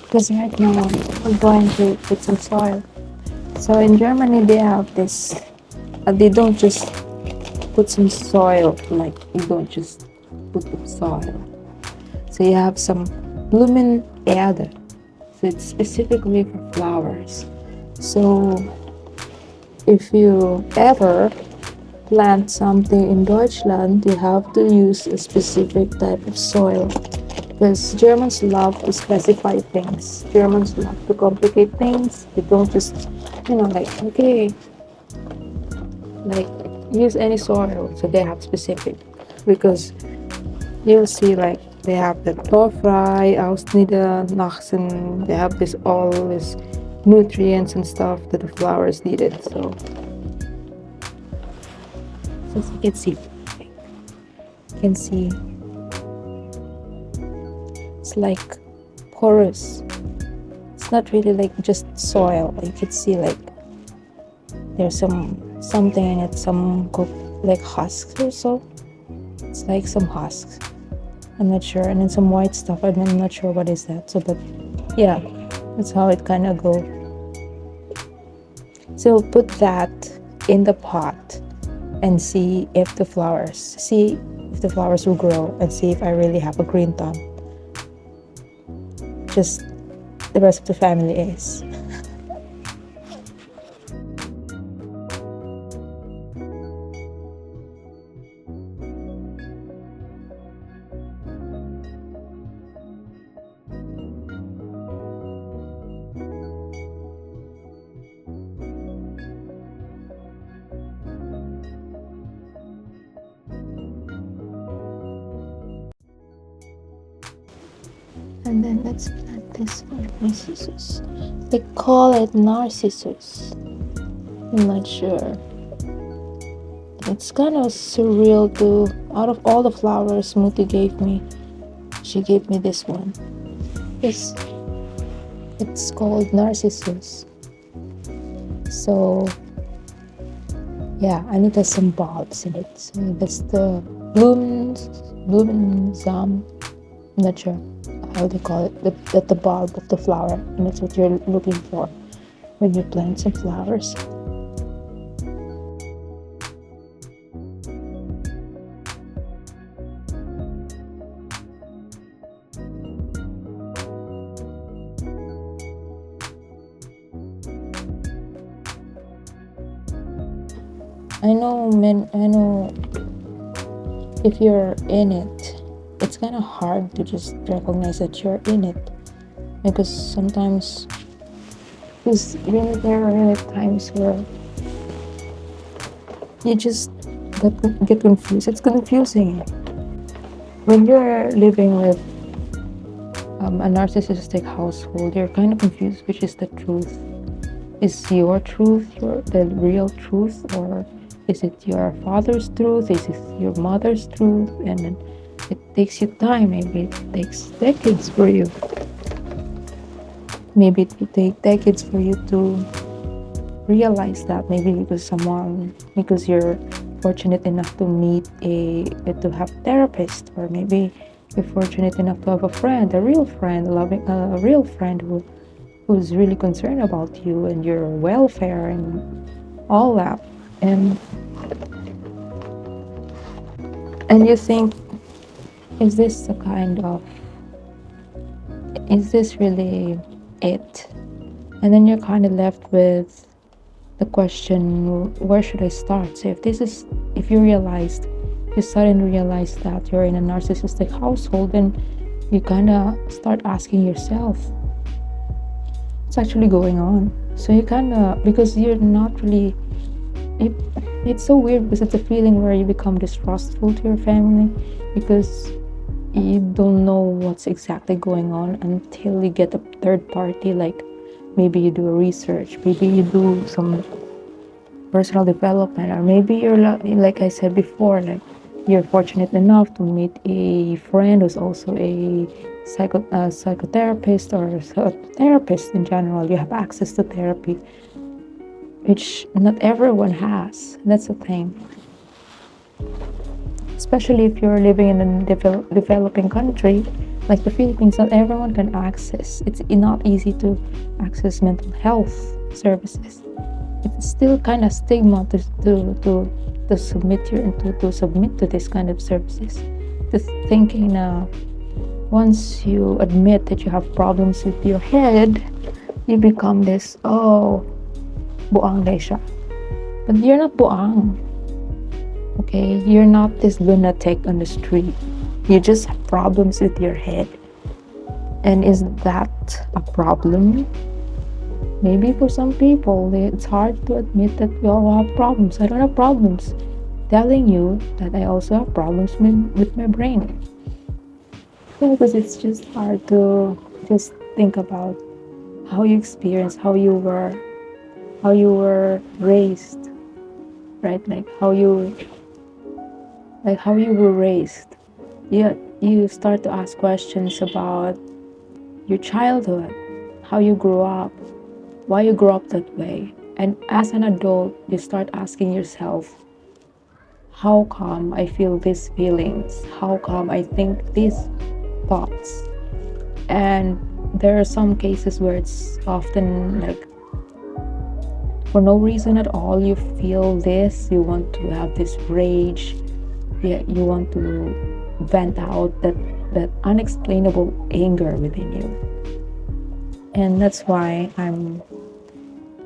Because right now we're going to put some soil. So in Germany they have this. They don't just put some soil, like you don't just put the soil. So you have some blooming erde. So it's specifically for flowers. So if you ever plant something in Deutschland, you have to use a specific type of soil because Germans love to specify things. Germans love to complicate things. They don't just, like, okay, like use any soil. So they have specific because you'll see like they have the Torfrei, Ausnieder, Nachsen. They have this all this nutrients and stuff that the flowers needed. So as you can see, it's like porous. It's not really like just soil. You can see like there's something in it, some like husks or so. It's like some husks. I'm not sure, and then some white stuff. I'm not sure what is that. So, but yeah, that's how it kind of go. So put that in the pot and see if the flowers will grow, and see if I really have a green thumb. Just the rest of the family is. And then let's plant this one, narcissus. They call it narcissus. I'm not sure. It's kind of surreal too. Out of all the flowers Mutti gave me, she gave me this one. It's called narcissus. So yeah, and it has some bulbs in it. So that's the Blumensam. I'm not sure how they call it, the bulb of the flower, and that's what you're looking for when you plant some flowers. I know if you're in it, it's kind of hard to just recognize that you're in it, because sometimes there are really times where you just get confused. It's confusing when you're living with a narcissistic household. You're kind of confused which is the truth. Is your truth the real truth, or is it your father's truth? Is it your mother's truth? And then it takes you time. Maybe it takes decades for you. Maybe it will take decades for you to realize that. Maybe because you're fortunate enough to to have a therapist, or maybe you're fortunate enough to have a friend, a real friend, a real friend who's really concerned about you and your welfare and all that. And you think, is this really it? And then you're kind of left with the question, where should I start? So if you suddenly realize that you're in a narcissistic household, then you kind of start asking yourself, what's actually going on? So you kind of, because you're not really, it's so weird, because it's a feeling where you become distrustful to your family, because you don't know what's exactly going on until you get a third party. Like maybe you do a research, maybe you do some personal development, or maybe you're like I said before, like you're fortunate enough to meet a friend who's also a psychotherapist, or a therapist in general. You have access to therapy, which not everyone has. That's the thing. Especially if you're living in a developing country, Like the Philippines, not everyone can access. It's not easy to access mental health services. It's still kind of stigma to submit to submit to this kind of services. To thinking once you admit that you have problems with your head, you become this, oh, buang day siya. But you're not buang. Okay, you're not this lunatic on the street. You just have problems with your head. And is that a problem? Maybe for some people, it's hard to admit that we all have problems. I don't have problems. Telling you that I also have problems with my brain. Yeah, because it's just hard to just think about how you experience, how you were raised, right? Like how you were raised. You start to ask questions about your childhood, how you grew up, why you grew up that way. And as an adult, you start asking yourself, how come I feel these feelings? How come I think these thoughts? And there are some cases where it's often like for no reason at all you feel this, you want to have this rage, you want to vent out that unexplainable anger within you. And that's why I'm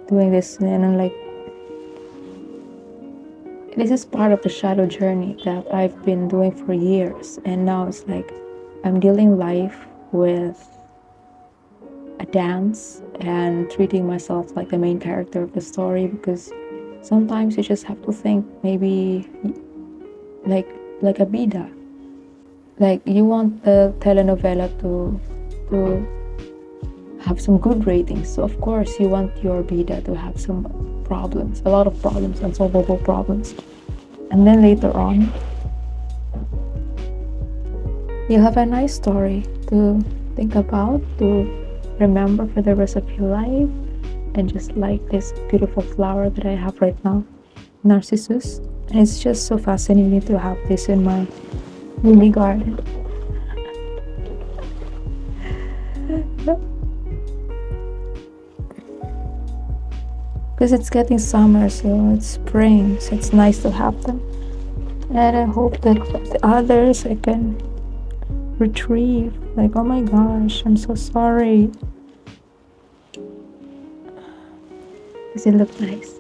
doing this, and I'm like, this is part of the shadow journey that I've been doing for years, and now it's like I'm dealing life with a dance and treating myself like the main character of the story, because sometimes you just have to think maybe like a bida. Like you want the telenovela to have some good ratings, so of course you want your bida to have some problems, a lot of problems, unsolvable problems, and then later on you'll have a nice story to think about, to remember for the rest of your life. And just like this beautiful flower that I have right now, narcissus, and it's just so fascinating to have this in my mini garden. Because it's getting summer, so it's spring, so it's nice to have them. And I hope that the others I can retrieve. Like, oh my gosh, I'm so sorry. Does it look nice?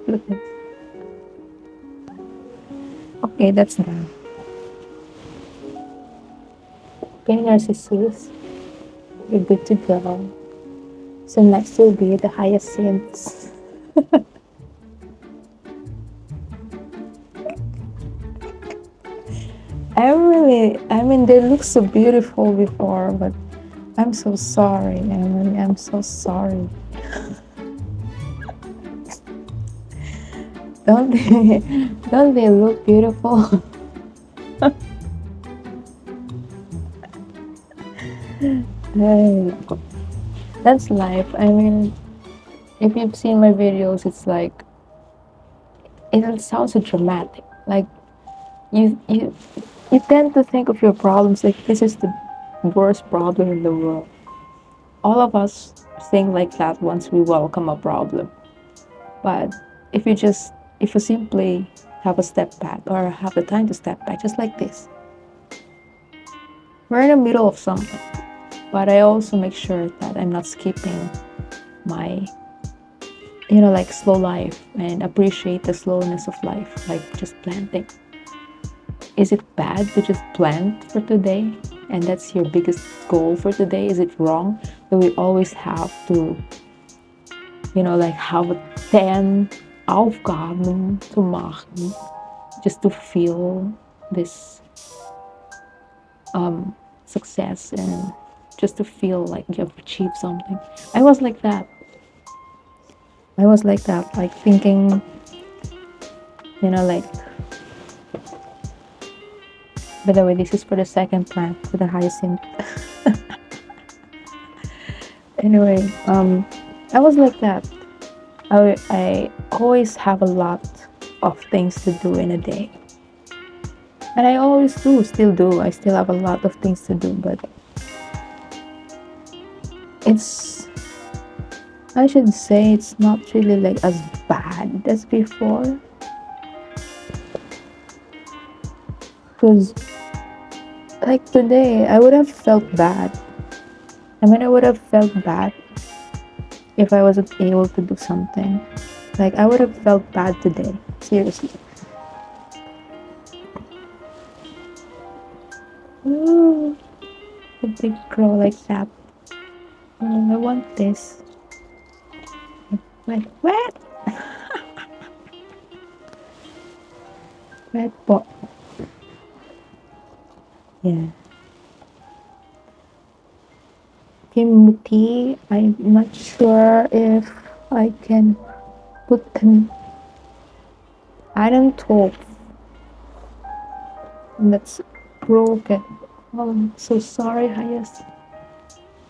Look nice. Okay, that's done. Okay, narcissus, you're good to go. So next will be the hyacinths. I mean, they look so beautiful before, but I'm so sorry, Emily. I'm so sorry. Don't they look beautiful? That's life. I mean, if you've seen my videos, it's like it sounds so dramatic. Like you tend to think of your problems like this is the worst problem in the world. All of us think like that once we welcome a problem. But if you simply have a step back or have the time to step back, just like this, we're in the middle of something. But I also make sure that I'm not skipping my, like slow life, and appreciate the slowness of life, like just planting. Is it bad to just plant for today? And that's your biggest goal for today? Is it wrong that we always have to, like have a 10 Aufgaben to machen just to feel this success, and just to feel like you have achieved something? I was like that. Like thinking, like, by the way, this is for the second plant, for the hyacinth. Anyway, I was like that. I always have a lot of things to do in a day. And I always do, still do. I still have a lot of things to do, but it's, I should say, it's not really like as bad as before. Because, like today, I would have felt bad. I mean, I would have felt bad if I wasn't able to do something. Like, I would have felt bad today. Seriously. Ooh, a big crow like that. Oh, I want this. Wet, wet, wet ball. Yeah. Okay, Mutti, I'm not sure if I can put an iron top that's broken. Oh, I'm so sorry, Hayas.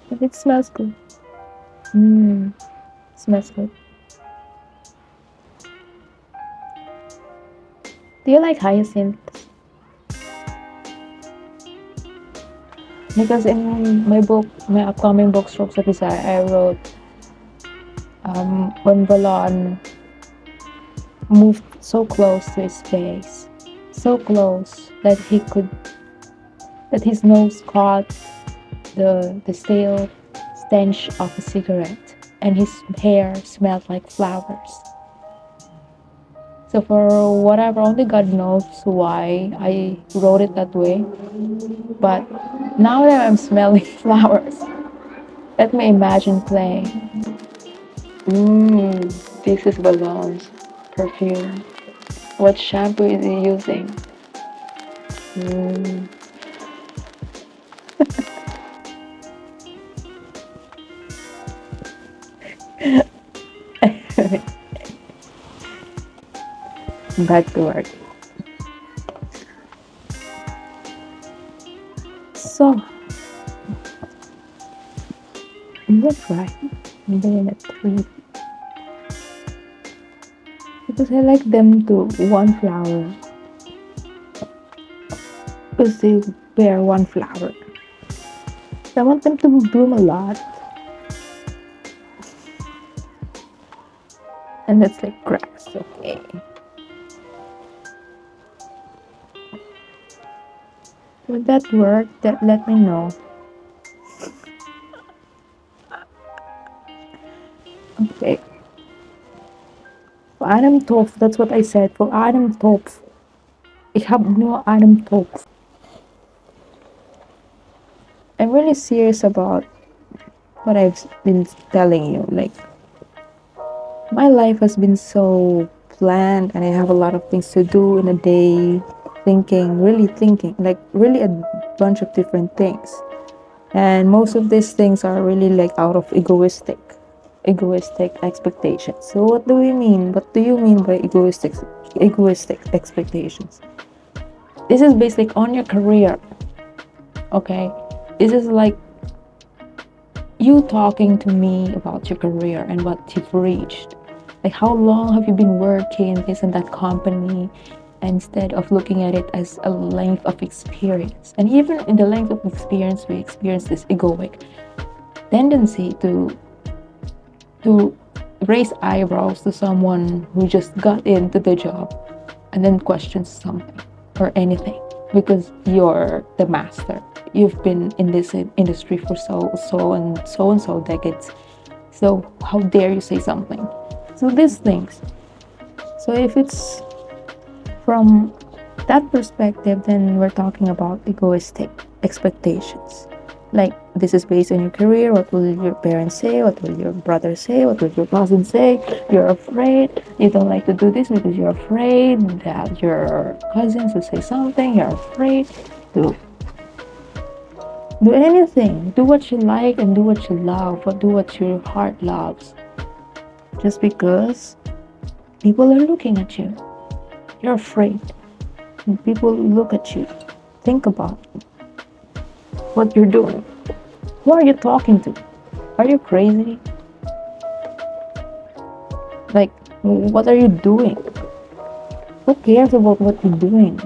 But it smells good. Mmm, smells good. Do you like hyacinths? Because in my book, my upcoming book, Strokes of Desire, I wrote when Valon moved so close to his face, so close that he could, that his nose caught the stale stench of a cigarette, and his hair smelled like flowers. So for whatever, only God knows why I wrote it that way. But now that I'm smelling flowers, let me imagine playing. This is Balon's perfume. What shampoo is he using? Mm. Back to work. So, is that right? I'm doing it 3 because I like them to one flower because they bear one flower. I want them to bloom a lot, and that's like grass. Okay. Would that work? That let me know. Okay. For Adamtopf, that's what I said. For Adamtopf, ich habe nur Adamtopf. I'm really serious about what I've been telling you. Like, my life has been so planned, and I have a lot of things to do in a day, thinking, like, really a bunch of different things. And most of these things are really like out of egoistic expectations. So what do we mean? What do you mean by egoistic expectations? This is based like on your career. Okay, this is like you talking to me about your career and what you've reached. Like, how long have you been working this and that company, instead of looking at it as a length of experience. And even in the length of experience, we experience this egoic tendency to raise eyebrows to someone who just got into the job and then questions something or anything because you're the master. You've been in this industry for so decades. So how dare you say something? So these things. So if it's from that perspective, then we're talking about egoistic expectations. Like, this is based on your career. What will your parents say? What will your brother say? What will your cousin say? You're afraid. You don't like to do this because you're afraid that your cousins will say something. You're afraid to do anything. Do what you like and do what you love, or do what your heart loves. Just because people are looking at you. You're afraid. When people look at you, think about what you're doing. Who are you talking to? Are you crazy? Like, what are you doing? Who cares about what you're doing?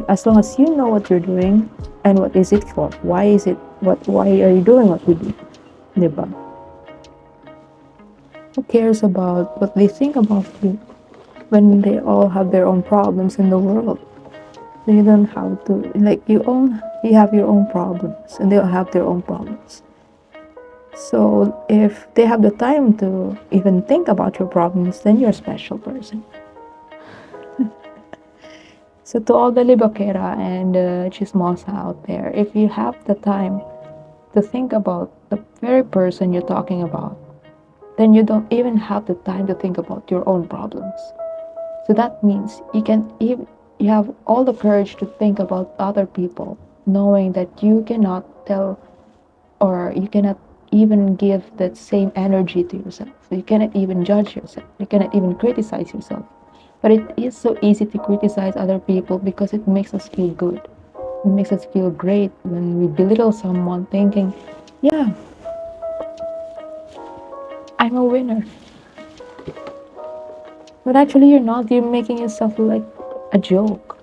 As long as you know what you're doing and what is it for, why are you doing what you do, diba? Who cares about what they think about you when they all have their own problems in the world? So you don't have to, like, you have your own problems and they'll have their own problems. So if they have the time to even think about your problems, then you're a special person. So to all the libakera and chismosa out there, if you have the time to think about the very person you're talking about, then you don't even have the time to think about your own problems. So that means you have all the courage to think about other people, knowing that you cannot tell, or you cannot even give that same energy to yourself. You cannot even judge yourself. You cannot even criticize yourself. But it is so easy to criticize other people because it makes us feel good. It makes us feel great when we belittle someone thinking, yeah, I'm a winner. But actually, you're not. You're making yourself like a joke.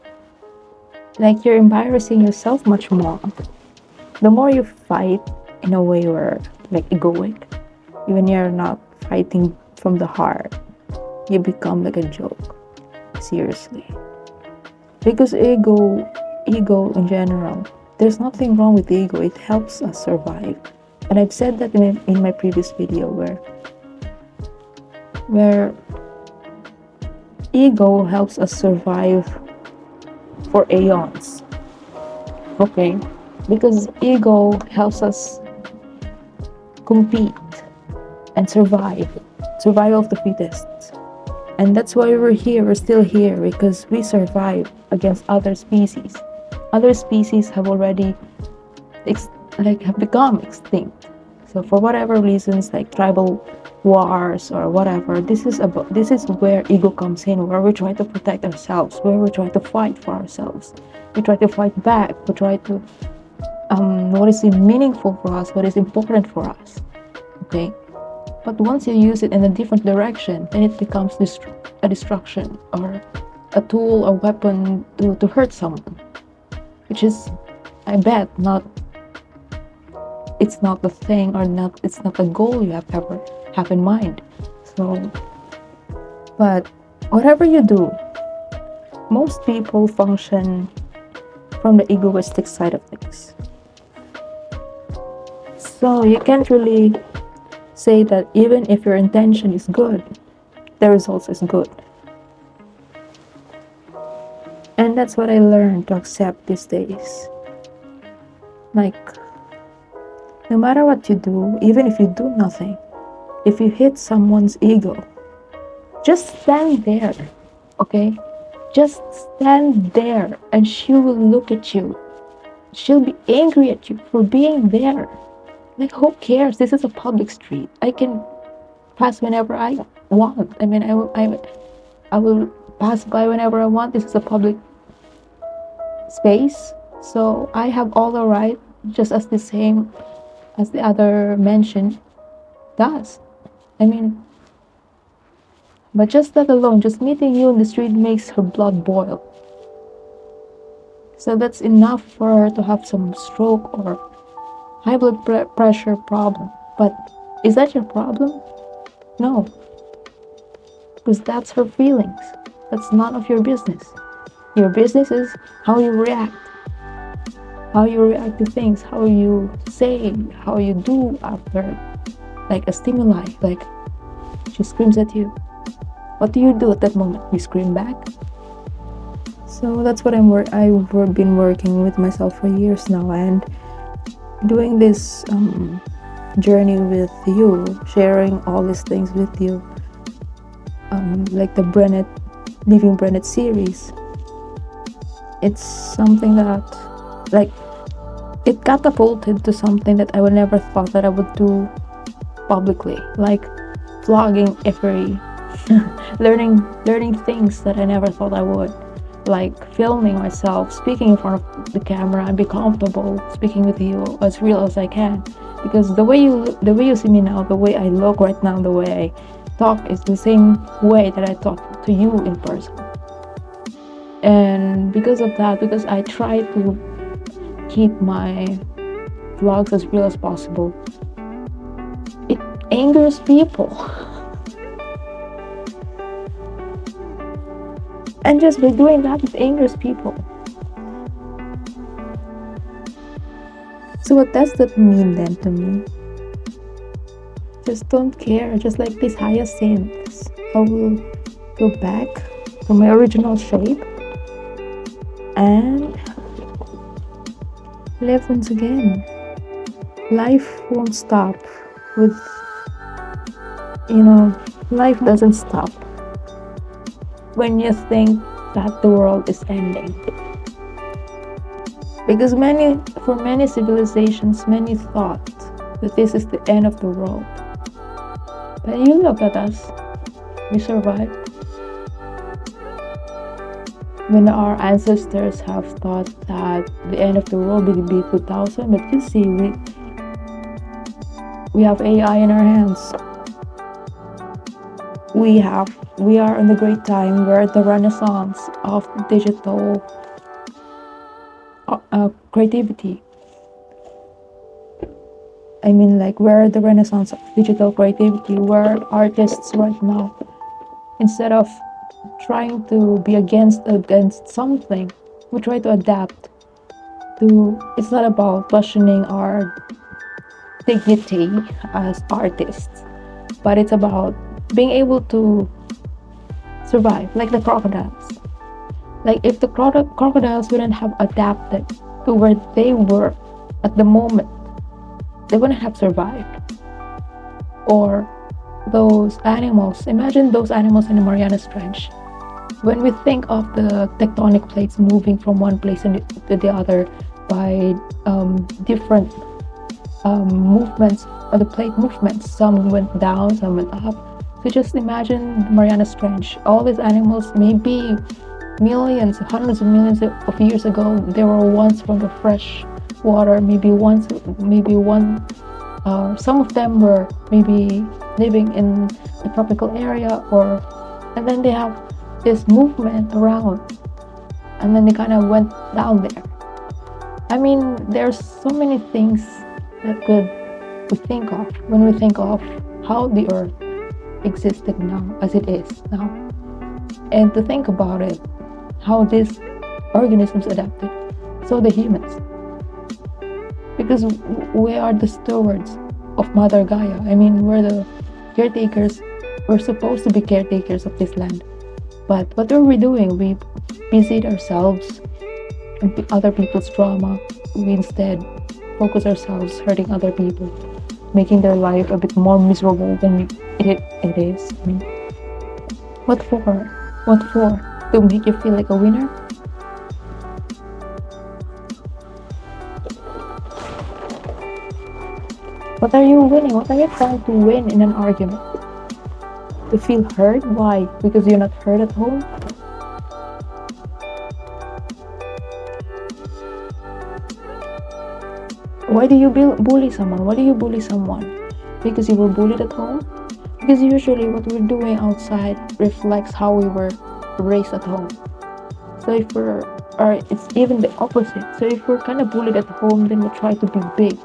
Like you're embarrassing yourself much more. The more you fight in a way where, like, egoic, even you're not fighting from the heart, you become like a joke. Seriously. Because ego in general, there's nothing wrong with ego. It helps us survive. And I've said that in my previous video where ego helps us survive for aeons. Okay? Because ego helps us compete and survival of the fittest. And that's why we're still here, because we survive against other species. Other species have already have become extinct. So for whatever reasons, like tribal wars or whatever, this is where ego comes in, where we try to protect ourselves, where we try to fight for ourselves. We try to fight back. We try to what is meaningful for us, what is important for us. Okay? But once you use it in a different direction, then it becomes a destruction or a tool or weapon to hurt someone. Which is, I bet, it's not the thing, or it's not the goal you have ever have in mind. So, but whatever you do, most people function from the egoistic side of things. So you can't really say that even if your intention is good, the results is good. And that's what I learned to accept these days. Like, no matter what you do, even if you do nothing, if you hit someone's ego, just stand there, okay? Just stand there and she will look at you. She'll be angry at you for being there. Like, who cares? This is a public street. I can pass whenever I want. I mean, I will pass by whenever I want. This is a public space. So I have all the right, just as the same as the other mentioned does. I mean, but just that alone, just meeting you in the street makes her blood boil. So that's enough for her to have some stroke or high blood pressure problem. But is that your problem? No. Because that's her feelings. That's none of your business. Your business is how you react. How you react to things, how you say, how you do after, like, a stimuli, like she screams at you. What do you do at that moment? You scream back? So that's what I've been working with myself for years now, and doing this journey with you, sharing all these things with you, like the Living Brennett series. It's something that, like, it catapulted to something that I would never thought that I would do publicly, like vlogging every learning things that I never thought I would, like filming myself, speaking in front of the camera, and be comfortable speaking with you as real as I can, because the way you see me now, the way I look right now, the way I talk is the same way that I talk to you in person. And because of that, because I try to keep my vlogs as real as possible, it angers people. And just by doing that, it angers people. So what does that mean then to me? Just don't care. Just like these hyacinths, I will go back to my original shape and live once again. Life won't stop with, you know, life doesn't stop when you think that the world is ending. Because for many civilizations, many thought that this is the end of the world. But you look at us, we survived. When our ancestors have thought that the end of the world will be 2000, but you see, we have AI in our hands. We are in the great time where the renaissance of digital creativity. I mean, like, we're the renaissance of digital creativity, where artists right now, instead of trying to be against something, we try to adapt to. It's not about questioning our dignity as artists, but it's about being able to survive, like the crocodiles. Like, if the crocodiles wouldn't have adapted to where they were at the moment, they wouldn't have survived. Or those animals, imagine those animals in the Mariana Trench. When we think of the tectonic plates moving from one place to the other by different movements, or the plate movements, some went down, some went up. So just imagine Mariana Trench. All these animals, maybe millions, hundreds of millions of years ago, they were once from the fresh water. Maybe one. Some of them were maybe living in a tropical area, and then they have this movement around, and then they kind of went down there. I mean, there's so many things that we think of when we think of how the earth existed now as it is now, and to think about it, how these organisms adapted. So the humans, because we are the stewards of Mother Gaia. I mean, we're the caretakers. We're supposed to be caretakers of this land. But what are we doing? We busied ourselves in other people's drama. We instead focus ourselves hurting other people, making their life a bit more miserable than it is. I mean, what for? What for? To make you feel like a winner? What are you winning? What are you trying to win in an argument? To feel heard? Why? Because you're not heard at home? Why do you bully someone? Why do you bully someone? Because you were bullied at home? Because usually what we're doing outside reflects how we were raised at home. So or it's even the opposite. So if we're kind of bullied at home, then we try to be big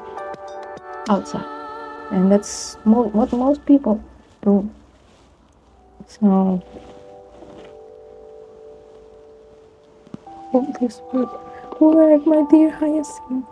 outside. And that's what most people do. So, oh, this word. Where, my dear hyacinth?